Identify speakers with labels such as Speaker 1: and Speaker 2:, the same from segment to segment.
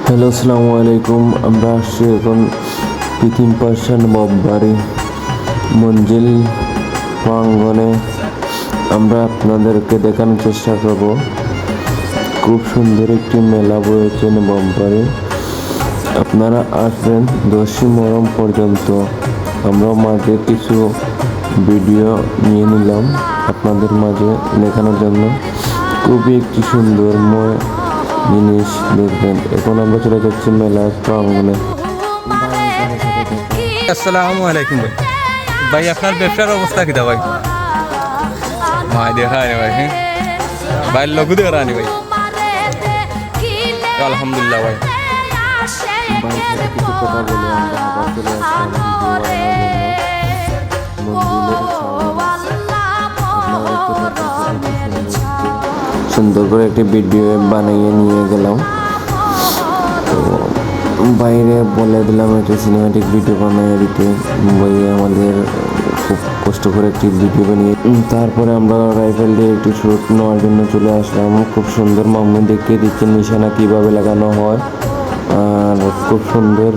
Speaker 1: Hello, আসসালামু আলাইকুম। আমরা আসছি এখন পিথিম পার্সান বববাড়ি মঞ্জিল প্রাঙ্গণে। আমরা আপনাদেরকে দেখানোর চেষ্টা করব খুব সুন্দর একটি মেলা বয়েছে বববাড়ি। আপনারা আসবেন 10ই মহরম পর্যন্ত। আমরা মাঝে কিছু ভিডিও নিয়ে নিলাম আপনাদের মাঝে দেখানোর জন্য। খুবই একটি সুন্দরময় জিনিস দেখবেন। এখন আমরা চলে যাচ্ছি মেলার প্রাঙ্গণে।
Speaker 2: আসসালামু আলাইকুম ভাই। ভাই আপনার ব্যবসার অবস্থা কিটা ভাই? ভাই দেখা ভাই, হ্যাঁ ভাই লঘু দেখা রানি ভাই। আলহামদুলিল্লাহ ভাই।
Speaker 1: কিছু কথা বলে আমরা আবার চলে আসলাম সুন্দর করে একটি ভিডিও বানিয়ে নিয়ে গেলাম। তো বাইরে বলে দিলাম একটা সিনেমাটিক ভিডিও বানিয়ে দিতে। ভাইয়া আমাদের খুব কষ্ট করে একটি ভিডিও বানিয়ে তারপরে আমরা রাইফেল দিয়ে একটি শ্যুট নেওয়ার জন্য চলে আসলাম। খুব সুন্দর মামুন দেখিয়ে দিচ্ছেন নিশানা কীভাবে লাগানো হয়। আর খুব সুন্দর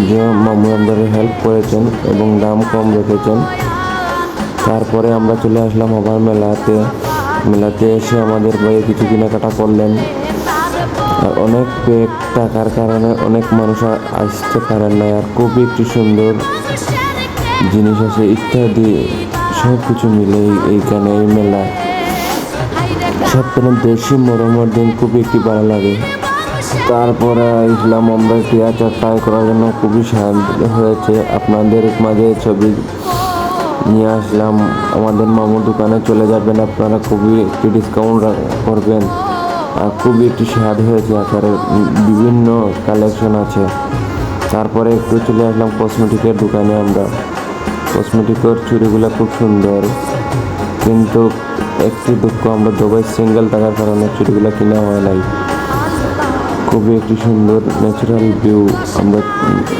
Speaker 1: যে মামু আমাদের হেল্প করেছেন এবং দাম কম রেখেছেন। তারপরে আমরা চলে আসলাম আবার মেলাতে এসে আমাদের ভাইয়ে কিছু কেনাকাটা করলেন। আর অনেক টাকার কারণে অনেক মানুষ আসতে পারেন না। আর খুবই একটি সুন্দর জিনিস আছে ইত্যাদি সব কিছু মিলে এইখানে এই মেলা সব কেন 10ই মহরমের দিন খুবই একটি ভালো লাগে। তারপরে আসলাম আমরা একটি আচার ট্রাই করার জন্য। খুবই শান্ত হয়েছে, আপনাদের মাঝে ছবি নিয়ে আসলাম। আমাদের মামুর দোকানে চলে যাবেন, আপনারা খুবই একটি ডিসকাউন্ট করবেন। আর খুবই একটি স্বাদ হয়েছে, আচারের বিভিন্ন কালেকশন আছে। তারপরে একটু চলে আসলাম কসমেটিকের দোকানে। আমরা কসমেটিকের চুড়িগুলো খুব সুন্দর, কিন্তু একটি দুঃখ, আমরা দুবাই সিঙ্গেল থাকার কারণে চুড়িগুলো কিনা হয় নাই। খুবই একটি সুন্দর ন্যাচারাল ভিউ আমরা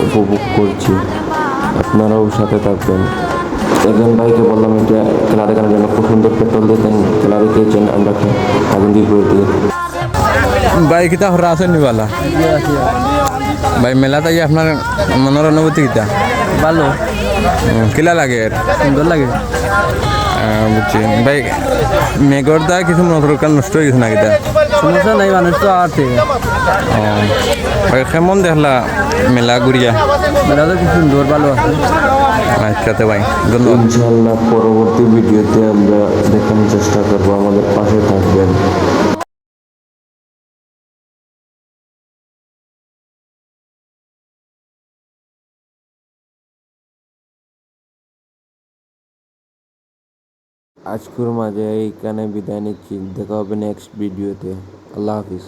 Speaker 1: উপভোগ করছি। আপনারাও সাথে থাকবেন। একজন ভাইকে বললাম এটা খেলা দেখানোর জন্য। খুব সুন্দর পেট্রোল দিতেন, খেলা দেখিয়েছেন। আমরা আগুন দিয়ে করে দিই
Speaker 2: ভাই কিতা হরা আছেন নিবালা ভাই মেলা তাই আপনার মনের অনুভূতি কিতা?
Speaker 3: ভালো,
Speaker 2: কিলা লাগে আর
Speaker 3: সুন্দর লাগে।
Speaker 2: বুঝছি ভাই। মেঘর দা কিছু মনোরকাল নষ্ট হয়ে গেছে না কিতা?
Speaker 3: সমস্যা নাই, মানুষ তো আছে।
Speaker 2: ভাই কেমন দেখলা মেলা ঘুরিয়া?
Speaker 3: মেলা তো কি সুন্দর, ভালো আছে।
Speaker 2: আচ্ছা ভাই, ধন্যবাদ।
Speaker 1: ইনশাআল্লাহ পরবর্তী ভিডিওতে আমরা দেখানোর চেষ্টা করবো। আমাদের পাশে থাকবেন। আজকের মাঝে এইখানে বিদায় নিচ্ছি। দেখা হবে নেক্সট ভিডিওতে। আল্লাহ হাফিজ।